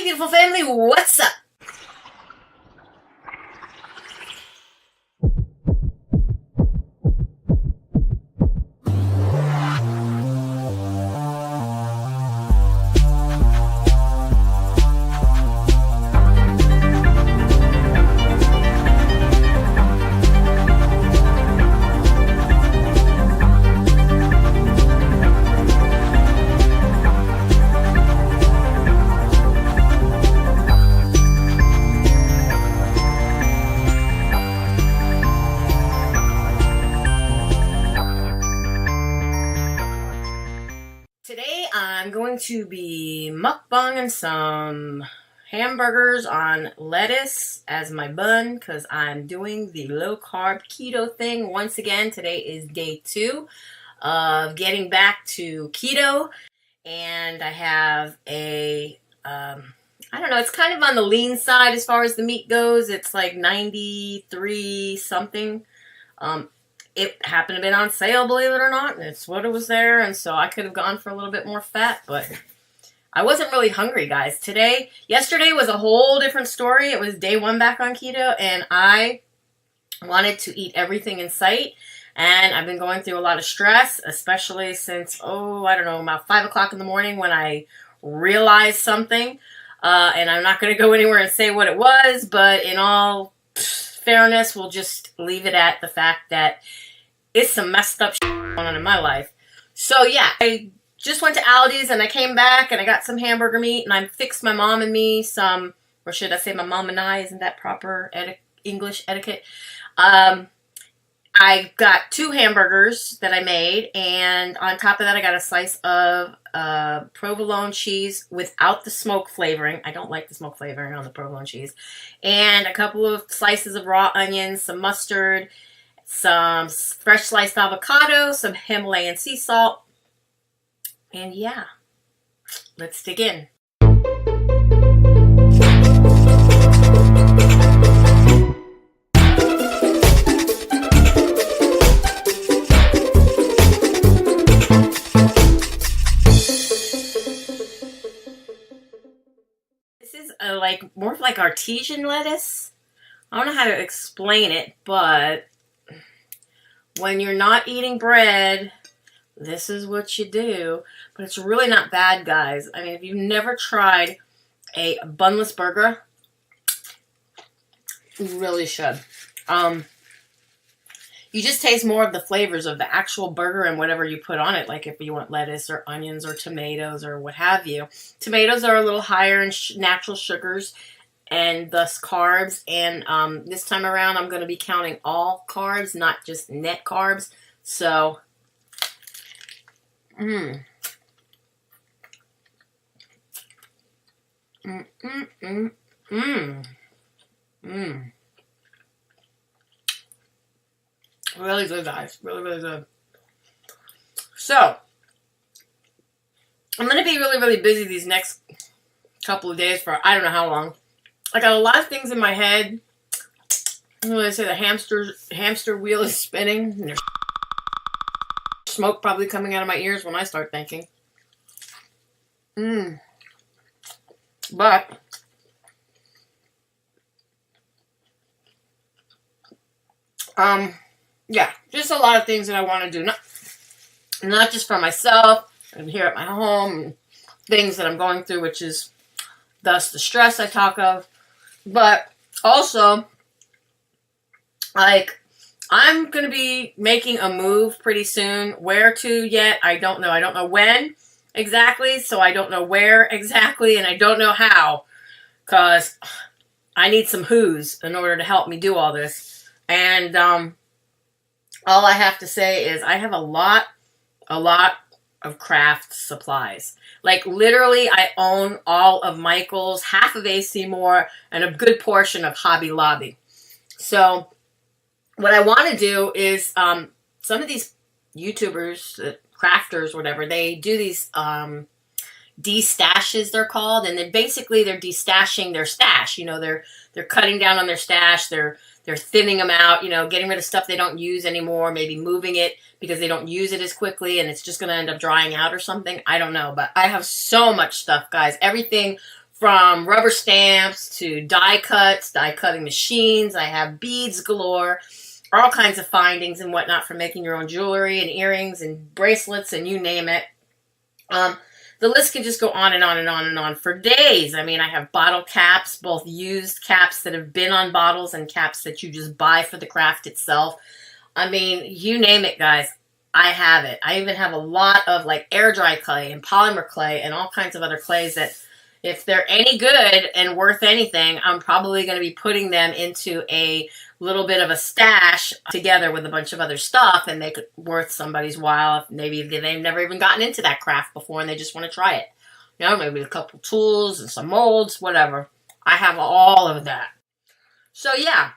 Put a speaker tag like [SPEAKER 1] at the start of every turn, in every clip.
[SPEAKER 1] Hey beautiful family, what's up? Today I'm going to be mukbanging some hamburgers on lettuce as my bun because I'm doing the low carb keto thing once again. Today is day 2 of getting back to keto, and I have a I don't know, it's kind of on the lean side as far as the meat goes. It's like 93 something. It happened to be on sale, believe it or not, and it's what it was there, and so I could have gone for a little bit more fat, but I wasn't really hungry, guys. Yesterday was a whole different story. It was day 1 back on keto, and I wanted to eat everything in sight, and I've been going through a lot of stress, especially since, I don't know, about 5 o'clock in the morning when I realized something, and I'm not going to go anywhere and say what it was, but in all fairness, we'll just leave it at the fact that it's some messed up shit going on in my life. So yeah, I just went to Aldi's and I came back and I got some hamburger meat and I fixed my mom and me some, or should I say my mom and I, isn't that proper English etiquette? I got 2 hamburgers that I made, and on top of that I got a slice of provolone cheese without the smoke flavoring. I don't like the smoke flavoring on the provolone cheese. And a couple of slices of raw onions, some mustard, some fresh sliced avocado, some Himalayan sea salt. And yeah, let's dig in. More like artesian lettuce. I don't know how to explain it, but when you're not eating bread, this is what you do. But it's really not bad, guys. I mean, if you've never tried a bunless burger, you really should. You just taste more of the flavors of the actual burger and whatever you put on it, like if you want lettuce or onions or tomatoes or what have you. Tomatoes are a little higher in natural sugars and thus carbs, and this time around I'm going to be counting all carbs, not just net carbs. So, Really good, guys. Really, really good. So, I'm going to be really, really busy these next couple of days for I don't know how long. I got a lot of things in my head. When I say the hamster wheel is spinning, and there's smoke probably coming out of my ears when I start thinking. But yeah, just a lot of things that I want to do. Not just for myself and here at my home, and things that I'm going through, which is thus the stress I talk of. But also, like, I'm going to be making a move pretty soon. Where to yet? I don't know. I don't know when exactly, so I don't know where exactly, and I don't know how, because I need some who's in order to help me do all this. And all I have to say is I have a lot of craft supplies. Like, literally, I own all of Michael's, half of AC Moore, and a good portion of Hobby Lobby. So, what I want to do is, some of these YouTubers, crafters, whatever, they do these de-stashes, they're called, and then basically they're de-stashing their stash. You know, they're cutting down on their stash, they're thinning them out, you know, getting rid of stuff they don't use anymore, maybe moving it because they don't use it as quickly and it's just going to end up drying out or something. I don't know, but I have so much stuff, guys. Everything from rubber stamps to die cuts, die cutting machines. I have beads galore, all kinds of findings and whatnot for making your own jewelry and earrings and bracelets and you name it. The list can just go on and on and on and on for days. I mean, I have bottle caps, both used caps that have been on bottles and caps that you just buy for the craft itself. I mean, you name it, guys. I have it. I even have a lot of like air dry clay and polymer clay and all kinds of other clays that if they're any good and worth anything, I'm probably going to be putting them into a little bit of a stash together with a bunch of other stuff and make it worth somebody's while. Maybe they've never even gotten into that craft before and they just want to try it. You know, maybe a couple tools and some molds, whatever. I have all of that. So yeah,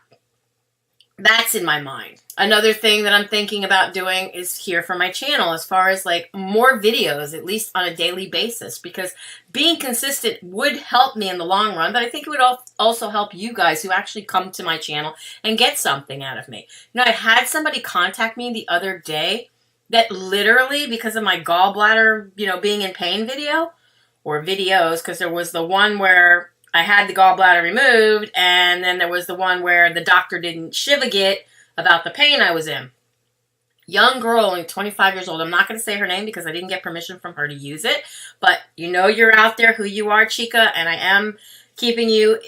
[SPEAKER 1] that's in my mind. Another thing that I'm thinking about doing is here for my channel as far as like more videos, at least on a daily basis, because being consistent would help me in the long run, but I think it would also help you guys who actually come to my channel and get something out of me. You know, I had somebody contact me the other day that literally, because of my gallbladder, you know, being in pain video, or videos, because there was the one where I had the gallbladder removed, and then there was the one where the doctor didn't shivagate about the pain I was in. Young girl, only 25 years old. I'm not going to say her name because I didn't get permission from her to use it. But you know you're out there, who you are, chica, and I am keeping you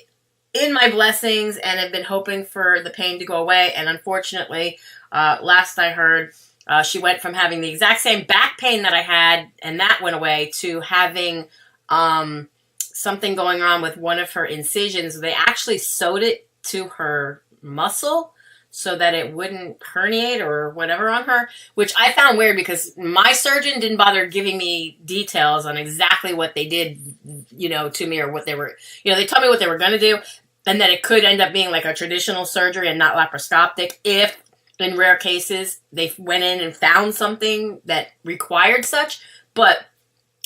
[SPEAKER 1] in my blessings and have been hoping for the pain to go away. And unfortunately, last I heard, she went from having the exact same back pain that I had, and that went away, to having something going on with one of her incisions. They actually sewed it to her muscle so that it wouldn't herniate or whatever on her, which I found weird because my surgeon didn't bother giving me details on exactly what they did, you know, to me, or what they were, you know, they told me what they were going to do, and that it could end up being like a traditional surgery and not laparoscopic if, in rare cases, they went in and found something that required such, but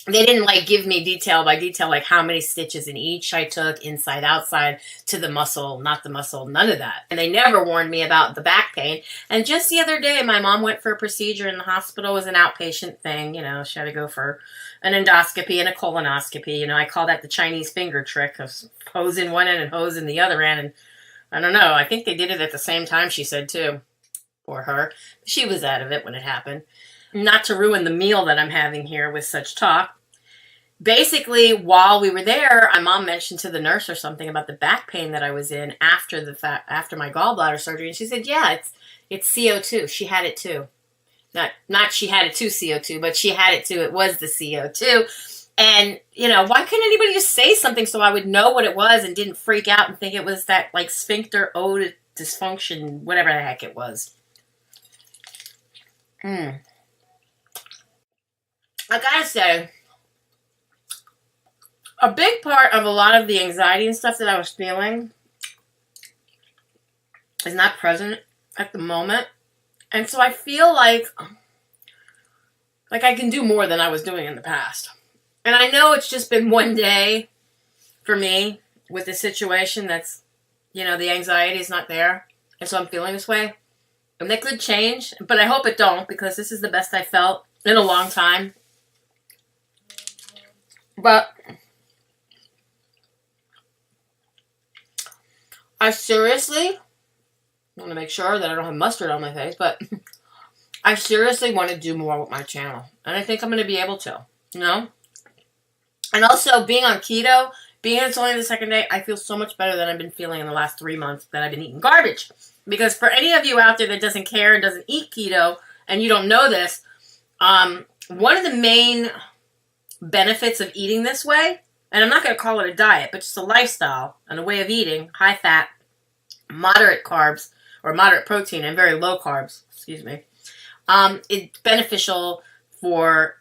[SPEAKER 1] they didn't like give me detail by detail, like how many stitches in each I took, inside, outside, to the muscle, not the muscle, none of that. And they never warned me about the back pain. And just the other day, my mom went for a procedure in the hospital. It was an outpatient thing. You know, she had to go for an endoscopy and a colonoscopy. You know, I call that the Chinese finger trick of hose in one end and hose in the other end. And I don't know, I think they did it at the same time, she said, too, for her. She was out of it when it happened. Not to ruin the meal that I'm having here with such talk. Basically, while we were there, my mom mentioned to the nurse or something about the back pain that I was in after my gallbladder surgery, and she said, "Yeah, it's CO2." She had it too. Not she had it too, CO2, but she had it too. It was the CO2. And, you know, why couldn't anybody just say something so I would know what it was and didn't freak out and think it was that, like, sphincter dysfunction, whatever the heck it was. I gotta say, a big part of a lot of the anxiety and stuff that I was feeling is not present at the moment. And so I feel like I can do more than I was doing in the past. And I know it's just been one day for me with the situation that's, you know, the anxiety is not there. And so I'm feeling this way. And that could change, but I hope it don't, because this is the best I felt in a long time. But I seriously want to make sure that I don't have mustard on my face, but I seriously want to do more with my channel. And I think I'm going to be able to, you know? And also, being on keto, being it's only the second day, I feel so much better than I've been feeling in the last 3 months that I've been eating garbage. Because for any of you out there that doesn't care and doesn't eat keto, and you don't know this, one of the main benefits of eating this way, and I'm not going to call it a diet, but just a lifestyle and a way of eating, high fat, moderate carbs, or moderate protein, and very low carbs, excuse me. It's beneficial for,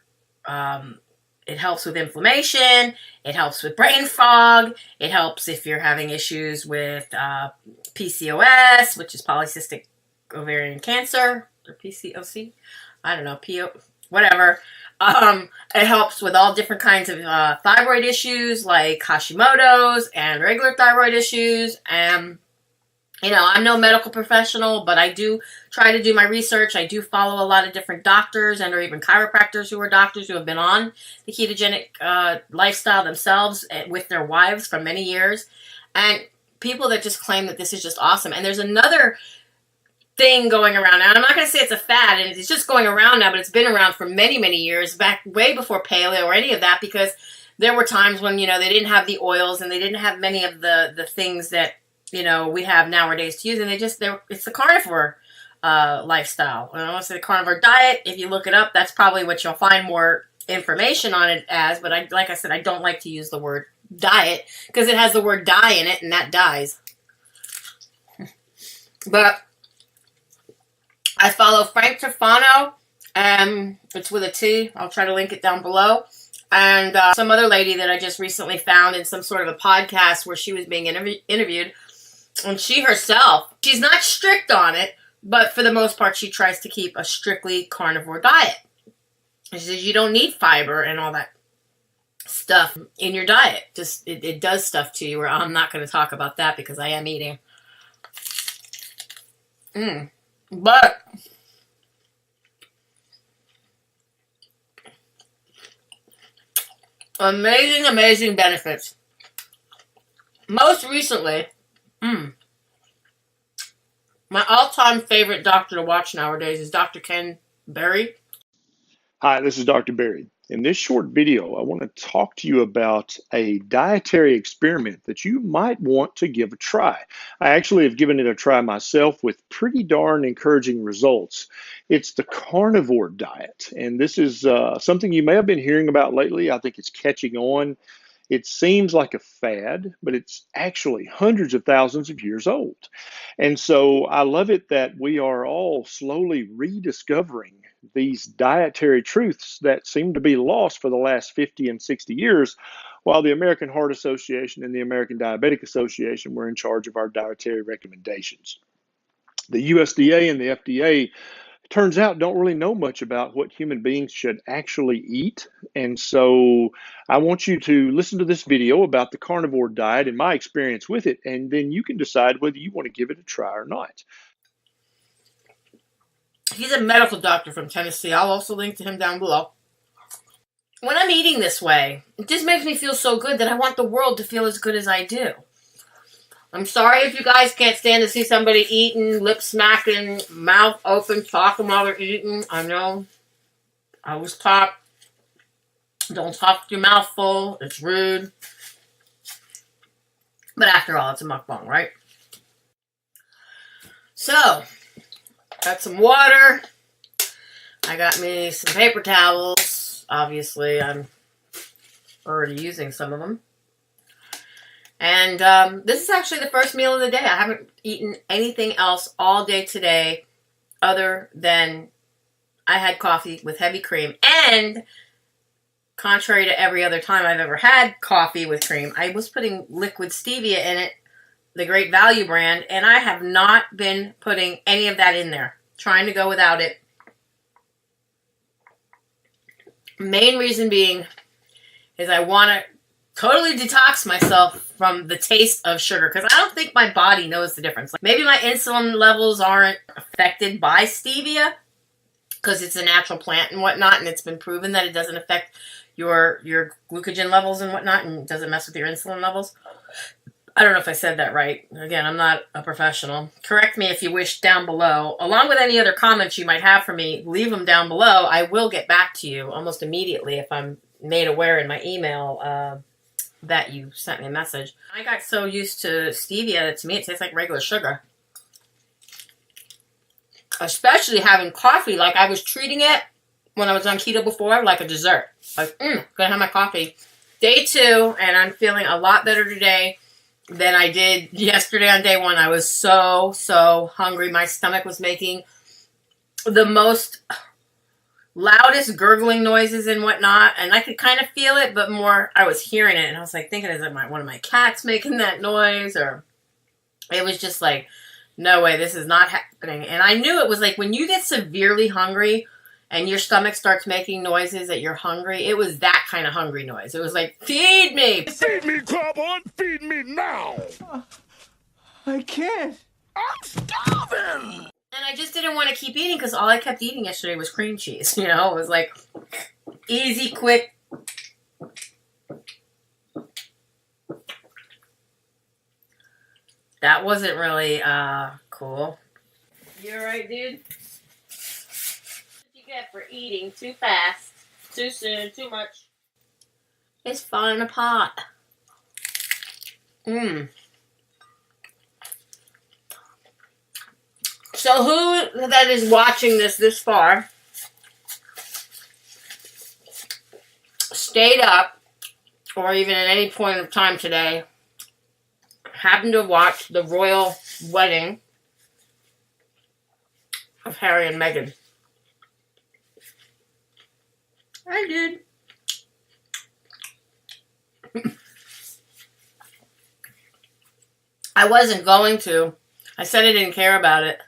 [SPEAKER 1] it helps with inflammation, it helps with brain fog, it helps if you're having issues with PCOS, which is polycystic ovarian cancer, or PCOC, I don't know, whatever. It helps with all different kinds of thyroid issues like Hashimoto's and regular thyroid issues, and I'm no medical professional, but I do try to do my research. I do follow a lot of different doctors and or even chiropractors who are doctors who have been on the ketogenic lifestyle themselves with their wives for many years. And people that just claim that this is just awesome. And there's another thing going around now. And I'm not going to say it's a fad, and it's just going around now, but it's been around for many, many years, back way before paleo or any of that, because there were times when, they didn't have the oils and they didn't have many of the things that, we have nowadays to use. And it's the carnivore lifestyle. I want to say the carnivore diet. If you look it up, that's probably what you'll find more information on it as. But like I said, I don't like to use the word diet because it has the word die in it, and that dies. But I follow Frank Tafano, and it's with a T. I'll try to link it down below. And some other lady that I just recently found in some sort of a podcast where she was being interviewed. And she herself, she's not strict on it, but for the most part, she tries to keep a strictly carnivore diet. She says you don't need fiber and all that stuff in your diet. Just it does stuff to you, where I'm not going to talk about that because I am eating. But amazing, amazing benefits. Most recently, my all-time favorite doctor to watch nowadays is Dr. KenDBerry.
[SPEAKER 2] Hi, this is Dr. Berry. In this short video, I want to talk to you about a dietary experiment that you might want to give a try. I actually have given it a try myself with pretty darn encouraging results. It's the carnivore diet, and this is something you may have been hearing about lately. I think it's catching on. It seems like a fad, but it's actually hundreds of thousands of years old. And so I love it that we are all slowly rediscovering these dietary truths that seem to be lost for the last 50 and 60 years, while the American Heart Association and the American Diabetic Association were in charge of our dietary recommendations. The USDA and the FDA, turns out, don't really know much about what human beings should actually eat. And so I want you to listen to this video about the carnivore diet and my experience with it, and then you can decide whether you want to give it a try or not.
[SPEAKER 1] He's a medical doctor from Tennessee. I'll also link to him down below. When I'm eating this way, it just makes me feel so good that I want the world to feel as good as I do. I'm sorry if you guys can't stand to see somebody eating, lip smacking, mouth open, talking while they're eating. I know. I was taught, don't talk with your mouth full. It's rude. But after all, it's a mukbang, right? So, got some water. I got me some paper towels. Obviously, I'm already using some of them. And this is actually the first meal of the day. I haven't eaten anything else all day today other than I had coffee with heavy cream. And contrary to every other time I've ever had coffee with cream, I was putting liquid stevia in it, the Great Value brand, and I have not been putting any of that in there. Trying to go without it. Main reason being is I want to totally detox myself from the taste of sugar, because I don't think my body knows the difference. Like, maybe my insulin levels aren't affected by stevia because it's a natural plant and whatnot, and it's been proven that it doesn't affect your glucogen levels and whatnot, and doesn't mess with your insulin levels. I don't know if I said that right. Again, I'm not a professional. Correct me if you wish down below. Along with any other comments you might have for me, leave them down below. I will get back to you almost immediately if I'm made aware in my email that you sent me a message. I got so used to stevia that to me it tastes like regular sugar. Especially having coffee, like I was treating it when I was on keto before, like a dessert. Like, gonna have my coffee. Day 2, and I'm feeling a lot better today than I did yesterday on day 1. I was so hungry. My stomach was making the most loudest gurgling noises and whatnot, and I could kind of feel it, but more I was hearing it, and I was like thinking, is it one of my cats making that noise? Or it was just like, no way, this is not happening. And I knew it was like when you get severely hungry and your stomach starts making noises that you're hungry, it was that kind of hungry noise. It was like, feed me!
[SPEAKER 3] Feed me, Carb on! Feed me now!
[SPEAKER 4] I can't.
[SPEAKER 1] I'm starving! And I just didn't want to keep eating because all I kept eating yesterday was cream cheese. You know, it was like easy, quick. That wasn't really cool. You alright, dude? What you get for eating too fast, too soon, too much? It's falling apart. So who that is watching this far stayed up, or even at any point of time today, happened to watch the royal wedding of Harry and Meghan? I did. I wasn't going to. I said I didn't care about it.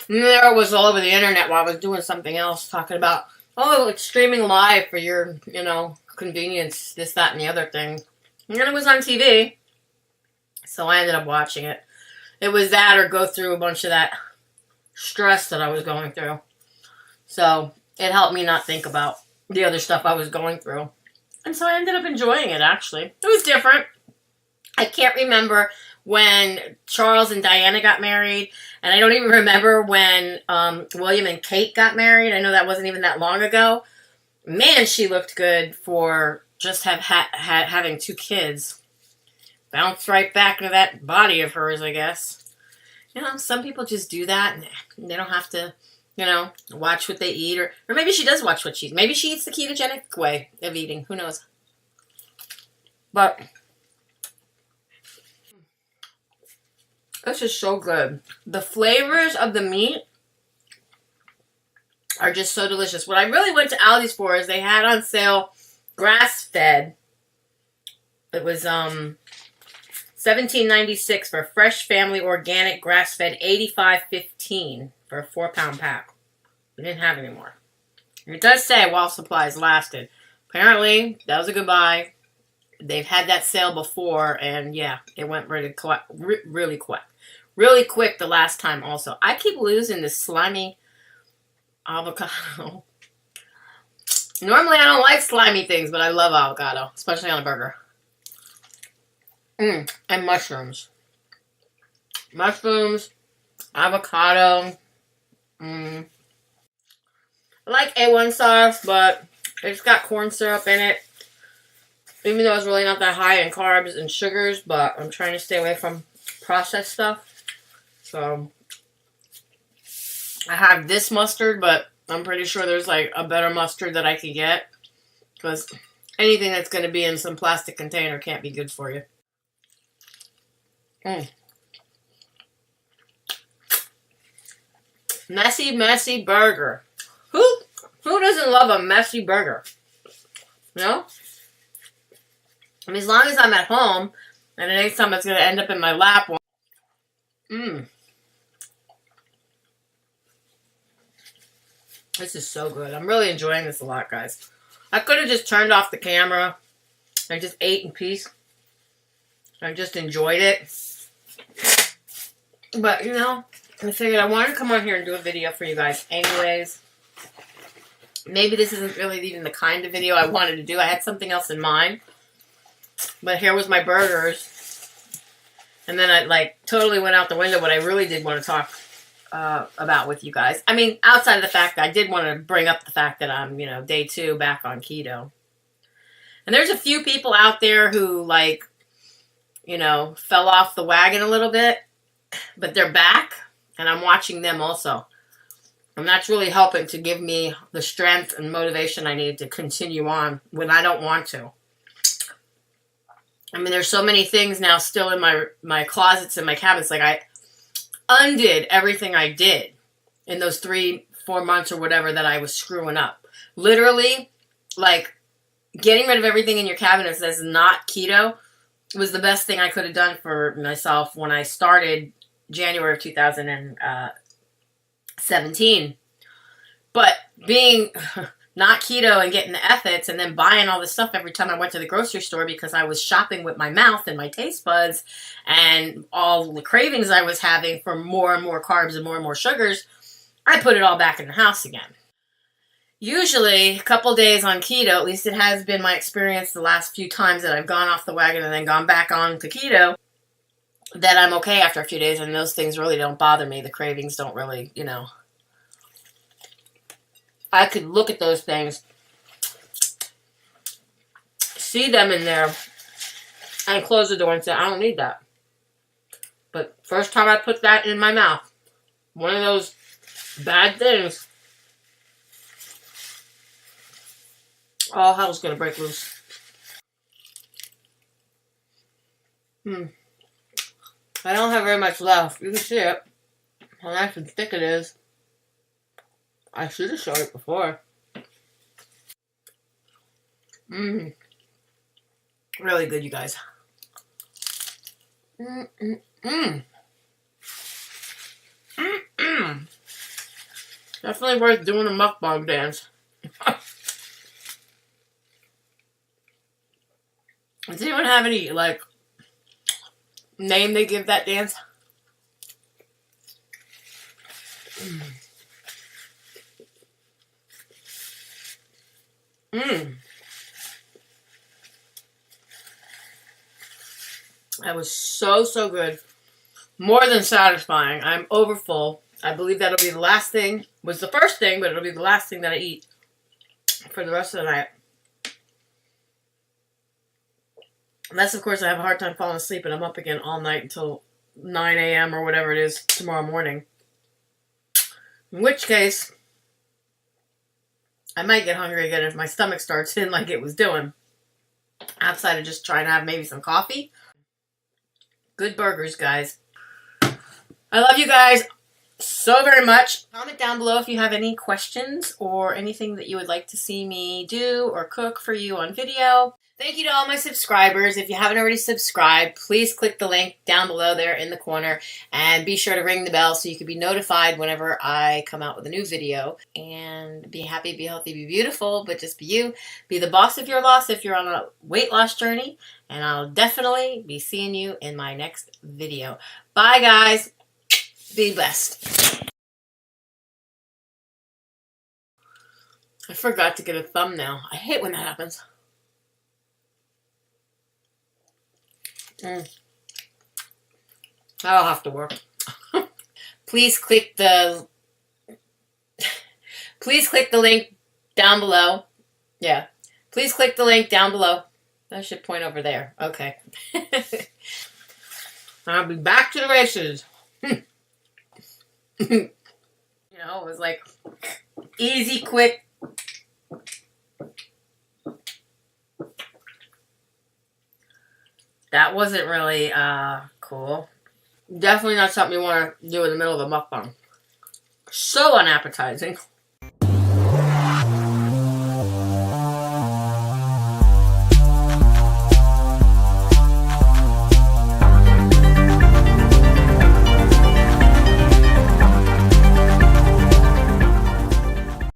[SPEAKER 1] And there it was all over the internet while I was doing something else, talking about, oh, it's streaming live for your, you know, convenience, this, that, and the other thing. And then it was on TV. So I ended up watching it. It was that or go through a bunch of that stress that I was going through. So it helped me not think about the other stuff I was going through. And so I ended up enjoying it, actually. It was different. I can't remember when Charles and Diana got married. And I don't even remember when William and Kate got married. I know that wasn't even that long ago. Man, she looked good for just having 2 kids. Bounced right back into that body of hers, I guess. You know, some people just do that. And they don't have to, you know, watch what they eat. Or maybe she does watch what she eats. Maybe she eats the ketogenic way of eating. Who knows? But this is so good. The flavors of the meat are just so delicious. What I really went to Aldi's for is they had on sale grass-fed. It was $17.96 for fresh family organic grass-fed, $85.15 for a 4-pound pack. We didn't have any more. It does say while supplies lasted. Apparently, that was a good buy. They've had that sale before, and yeah, it went really quick. Really quick the last time also. I keep losing this slimy avocado. Normally I don't like slimy things, but I love avocado, especially on a burger. And mushrooms. Mushrooms, avocado. I like A1 sauce, but it's got corn syrup in it. Even though it's really not that high in carbs and sugars, but I'm trying to stay away from processed stuff. So I have this mustard, but I'm pretty sure there's like a better mustard that I can get. Because anything that's going to be in some plastic container can't be good for you. Messy, messy burger. Who doesn't love a messy burger? You know? I mean, as long as I'm at home, and it ain't something that's going to end up in my lap. This is so good. I'm really enjoying this a lot, guys. I could have just turned off the camera. I just ate in peace. I just enjoyed it. But, you know, I figured I wanted to come on here and do a video for you guys anyways. Maybe this isn't really even the kind of video I wanted to do. I had something else in mind. But here was my burgers. And then I, like, totally went out the window what I really did want to talk about with you guys. I mean, outside of the fact that I did want to bring up the fact that I'm, you know, day 2 back on keto. And there's a few people out there who, like, you know, fell off the wagon a little bit. But they're back. And I'm watching them also. And that's really helping to give me the strength and motivation I need to continue on when I don't want to. I mean, there's so many things now still in my closets and my cabinets. Like, I undid everything I did in those 3-4 months or whatever that I was screwing up. Literally, like, getting rid of everything in your cabinets that's not keto was the best thing I could have done for myself when I started January of 2017. But being not keto and getting the ethics and then buying all this stuff every time I went to the grocery store because I was shopping with my mouth and my taste buds and all the cravings I was having for more and more carbs and more sugars, I put it all back in the house again. Usually, a couple days on keto, at least it has been my experience the last few times that I've gone off the wagon and then gone back on to keto, that I'm okay after a few days and those things really don't bother me. The cravings don't really, you know. I could look at those things, see them in there, and close the door and say, I don't need that. But first time I put that in my mouth, one of those bad things, all hell's gonna break loose. I don't have very much left. You can see it. How nice and thick it is. I should have showed it before. Really good, you guys. Definitely worth doing a mukbang dance. Does anyone have any, like, name they give that dance? That was so good. More than satisfying. I'm over full. I believe that'll be the last thing. Was the first thing, but it'll be the last thing that I eat for the rest of the night. Unless, of course, I have a hard time falling asleep and I'm up again all night until 9 a.m. or whatever it is tomorrow morning. In which case, I might get hungry again if my stomach starts in like it was doing. Outside of just trying to have maybe some coffee. Good burgers, guys. I love you guys so very much. Comment down below if you have any questions or anything that you would like to see me do or cook for you on video. Thank you to all my subscribers. If you haven't already subscribed, please click the link down below there in the corner and be sure to ring the bell so you can be notified whenever I come out with a new video. And be happy, be healthy, be beautiful, but just be you. Be the boss of your loss if you're on a weight loss journey. And I'll definitely be seeing you in my next video. Bye, guys. Be blessed. I forgot to get a thumbnail. I hate when that happens. That'll have to work. Please click the link down below. Yeah. Please click the link down below. That should point over there. Okay. I'll be back to the races. You know, it was like easy, quick. That wasn't really cool. Definitely not something you want to do in the middle of a mukbang. So unappetizing.